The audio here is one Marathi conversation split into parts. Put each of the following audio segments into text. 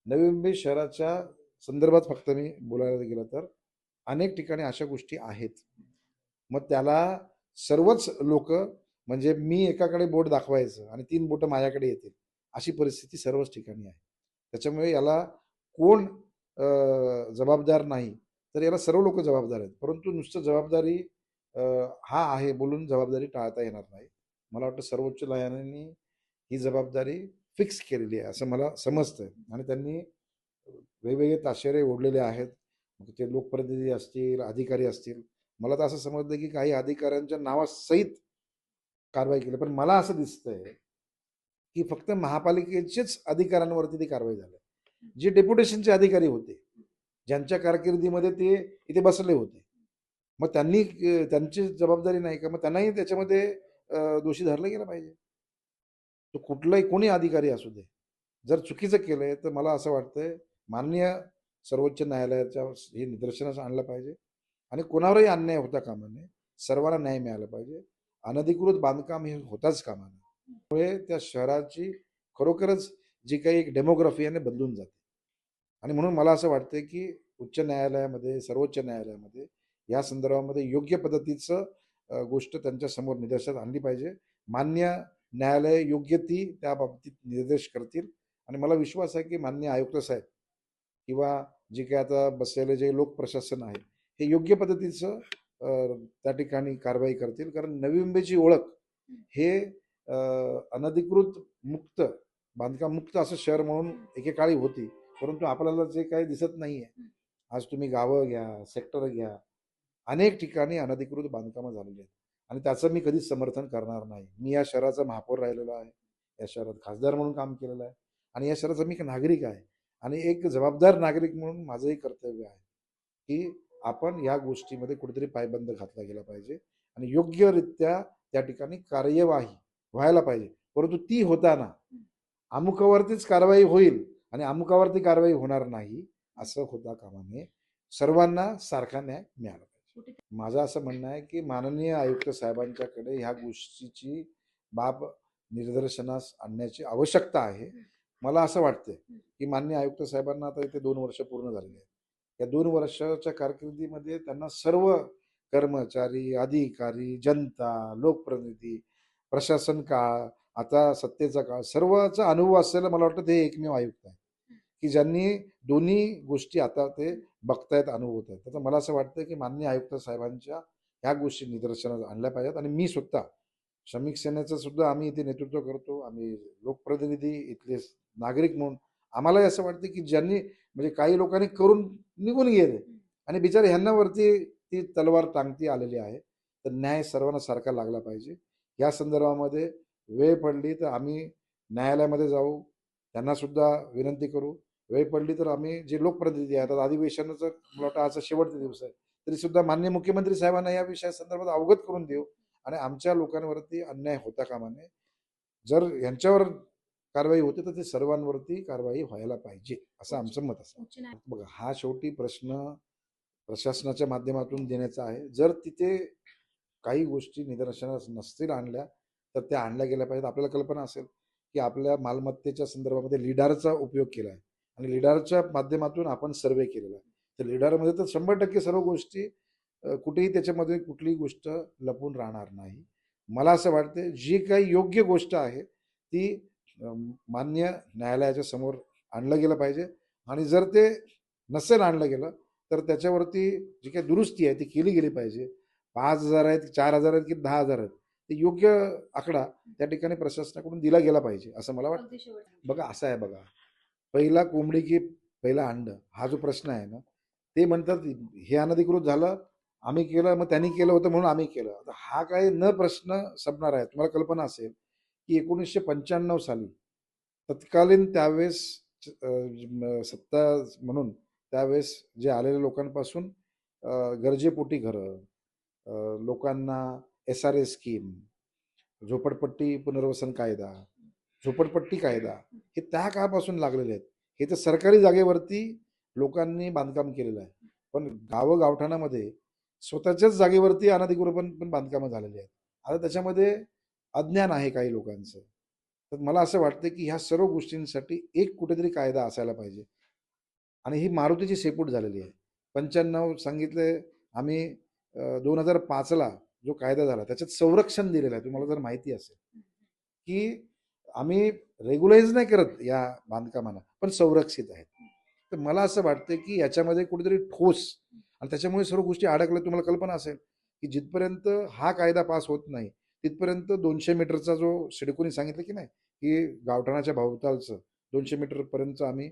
नवी मुंबई शहराच्या संदर्भात फक्त मी बोलायला गेलं तर अनेक ठिकाणी अशा गोष्टी आहेत. मग त्याला सर्वच लोक, म्हणजे मी एकाकडे बोट दाखवायचं आणि 3 बोटं माझ्याकडे येतील, अशी परिस्थिती सर्वच ठिकाणी आहे. त्याच्यामुळे याला कोण जबाबदार नाही, तर याला सर्व लोक जबाबदार आहेत. परंतु नुसतं जबाबदारी अ, हा आहे बोलून जबाबदारी टाळता येणार नाही. मला वाटतं सर्वोच्च न्यायालयाने ही जबाबदारी फिक्स केलेली आहे असं मला समजतंय. आणि त्यांनी वेगवेगळे ताशेरे ओढलेले आहेत. मग ते लोकप्रतिनिधी असतील, अधिकारी असतील. मला तर असं समजलं की काही अधिकाऱ्यांच्या नावासहित कारवाई केली. पण मला असं दिसतंय की फक्त महापालिकेचेच अधिकाऱ्यांवरती ती कारवाई झाली. जे डेप्युटेशनचे अधिकारी होते, ज्यांच्या कारकिर्दीमध्ये ते इथे बसले होते, मग त्यांनी त्यांची जबाबदारी नाही का? मग त्यांनाही त्याच्यामध्ये दोषी धरलं गेलं पाहिजे. तो कुठलाही कोणी अधिकारी असू दे. जर चुकीचं केलंय तर मला असं वाटतंय माननीय सर्वोच्च न्यायालयाच्या हे निदर्शनास आणलं पाहिजे आणि कोणावरही अन्याय होता कामा नये. सर्वांना न्याय मिळाला पाहिजे. अनधिकृत बांधकाम हे होताच कामा नये. त्यामुळे त्या शहराची खरोखरच जी काही एक डेमोग्राफी आहे बदलून जाते. आणि म्हणून मला असं वाटतंय की उच्च न्यायालयामध्ये, सर्वोच्च न्यायालयामध्ये या संदर्भामध्ये योग्य पद्धतीचं गोष्ट त्यांच्या समोर निदर्शनास आणली पाहिजे. मान्य न्यायालय योग्य ती त्या बाबतीत निर्देश करतील आणि मला विश्वास आहे की माननीय आयुक्त साहेब किंवा जे काही आता बसलेले जे लोक प्रशासन आहे, हे योग्य पद्धतीचं त्या ठिकाणी कारवाई करतील. कारण नवी मुंबईची ओळख हे अनधिकृत मुक्त, बांधकाम मुक्त असं शहर म्हणून एकेकाळी होती. परंतु आपल्याला जे काही दिसत नाहीये, आज तुम्ही गावं घ्या, सेक्टर घ्या, अनेक ठिकाणी अनधिकृत बांधकामं झालेली आहेत आणि त्याचं मी कधीच समर्थन करणार नाही. मी या शहराचा महापौर राहिलेलो आहे, या शहरात खासदार म्हणून काम केलेलं आहे आणि या शहराचा मी एक नागरिक आहे आणि एक जबाबदार नागरिक म्हणून माझंही कर्तव्य आहे की आपण या गोष्टीमध्ये कुठेतरी पायबंद घातला गेला पाहिजे आणि योग्यरित्या त्या ठिकाणी कार्यवाही व्हायला पाहिजे. परंतु ती होताना अमुकावरतीच कारवाई होईल आणि अमुकावरती कारवाई होणार नाही, असं होता कामा नये. सर्वांना सारखा न्याय मिळाला पाहिजे. माझं असं म्हणणं आहे की माननीय आयुक्त साहेबांच्याकडे ह्या गोष्टीची बाब निदर्शनास आणण्याची आवश्यकता आहे. मला असं वाटतंय की माननीय आयुक्त साहेबांना आता इथे 2 वर्ष पूर्ण झालेली आहेत. या 2 वर्षाच्या कारकिर्दीमध्ये त्यांना सर्व कर्मचारी, अधिकारी, जनता, लोकप्रतिनिधी, प्रशासन काळ, आता सत्तेचा काळ, सर्वचा अनुभव असलेलं मला वाटतं ते एकमेव आयुक्त आहे की ज्यांनी दोन्ही गोष्टी आता ते बघतायत, अनुभवत आहेत. तर मला असं वाटतं की माननीय आयुक्त साहेबांच्या ह्या गोष्टी निदर्शनास आणल्या पाहिजेत आणि मी स्वतः श्रमिक सेनेचं सुद्धा आम्ही इथे नेतृत्व करतो. आम्ही लोकप्रतिनिधी, इथले नागरिक म्हणून आम्हालाही असं वाटतं की ज्यांनी, म्हणजे काही लोकांनी करून निघून गेले आणि बिचारे ह्यांना वरती ती तलवार टांगती आलेली आहे. तर न्याय सर्वांना सारखा लागला पाहिजे. या संदर्भामध्ये वेळ पडली तर आम्ही न्यायालयामध्ये जाऊ, त्यांना सुद्धा विनंती करू. वेळ पडली तर आम्ही जे लोकप्रतिनिधी आहेत, आता अधिवेशनाचा मला वाटतं आजचा शेवटचा दिवस आहे, तरी सुद्धा माननीय मुख्यमंत्री साहेबांना या विषयासंदर्भात अवगत करून देऊ आणि आमच्या लोकांवरती अन्याय होता कामा नये. जर यांच्यावर कारवाई होते तर ते सर्वांवरती कारवाई व्हायला पाहिजे, असं आमचं मत असतं. बघा, हा शेवटी प्रश्न प्रशासनाच्या माध्यमातून देण्याचा आहे. जर तिथे काही गोष्टी निदर्शनास नसतील आणल्या तर त्या आणल्या गेल्या पाहिजेत. आपल्याला कल्पना असेल की आपल्या मालमत्तेच्या संदर्भामध्ये लिडारचा उपयोग केला आहे आणि लिडारच्या माध्यमातून आपण सर्वे केलेला आहे. तर लिडारमध्ये तर 100% सर्व गोष्टी, कुठेही त्याच्यामध्ये कुठलीही गोष्ट लपून राहणार नाही. मला असं वाटतं जी काही योग्य गोष्ट आहे ती मान्य न्यायालयाच्या समोर आणलं गेलं पाहिजे आणि जर ते नसेल आणलं गेलं तर त्याच्यावरती जी काही दुरुस्ती आहे ती केली गेली पाहिजे. 5,000 आहेत, 4,000 आहेत की 10,000 आहेत, ते योग्य आकडा त्या ठिकाणी प्रशासनाकडून दिला गेला पाहिजे असं मला वाटतं. बघा, असं आहे बघा, पहिला कोंबडी की पहिला अंड, हा जो प्रश्न आहे ना, ते म्हणतात हे अनधिकृत झालं, आम्ही केलं, मग त्यांनी केलं होतं म्हणून आम्ही केलं. आता हा काही न प्रश्न संपणार आहे. तुम्हाला कल्पना असेल की 1995 साली तत्कालीन त्यावेळेस सत्ता म्हणून त्यावेळेस जे आलेल्या लोकांपासून गरजेपोटी घरं, लोकांना SRA स्कीम, झोपडपट्टी पुनर्वसन कायदा, झोपडपट्टी कायदा, हे त्या काळापासून लागलेले आहेत. हे तर सरकारी जागेवरती लोकांनी बांधकाम केलेलं आहे. पण गावठाणामध्ये स्वतःच्याच जागेवरती अनधिकृत पण बांधकामं झालेली आहेत. आता त्याच्यामध्ये अज्ञान आहे काही लोकांचं. तर मला असं वाटतं की ह्या सर्व गोष्टींसाठी एक कुठेतरी कायदा असायला पाहिजे. आणि ही मारुतीची शेपूट झालेली आहे. 95 सांगितले आम्ही 2005ला जो कायदा झाला त्याच्यात संरक्षण दिलेलं आहे. तुम्हाला जर माहिती असेल, की आम्ही रेग्युलाइज नाही करत या बांधकामांना, पण संरक्षित आहेत. तर मला असं वाटतं, की याच्यामध्ये कुठेतरी ठोस आणि त्याच्यामुळे सर्व गोष्टी अडकल्या. तुम्हाला कल्पना असेल, की जिथपर्यंत हा कायदा पास होत नाही, तिथपर्यंत 200 मीटरचा जो सिडकोनी सांगितलं, की नाही, की गावठाणाच्या भोवतालचं 200 मीटरपर्यंतचं आम्ही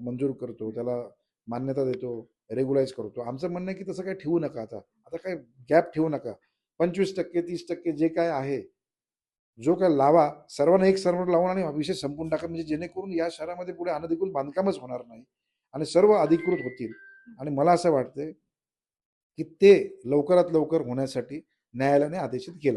मंजूर करतो, त्याला मान्यता देतो, रेग्युलाइज करतो. आमचं म्हणणं आहे, की तसं काही ठेवू नका आता. आता काय गॅप ठेवू नका. 25% 30% जे काय आहे, जो काय लावा, सर्वांना एक सर्वांना लावून आणि हा विषय संपून टाका. म्हणजे जेणेकरून या शहरामध्ये पुढे अनधिकृत बांधकामच होणार नाही आणि सर्व अधिकृत होतील. आणि मला असं वाटतंय, की ते लवकरात लवकर होण्यासाठी न्यायालयाने आदेशित केलं.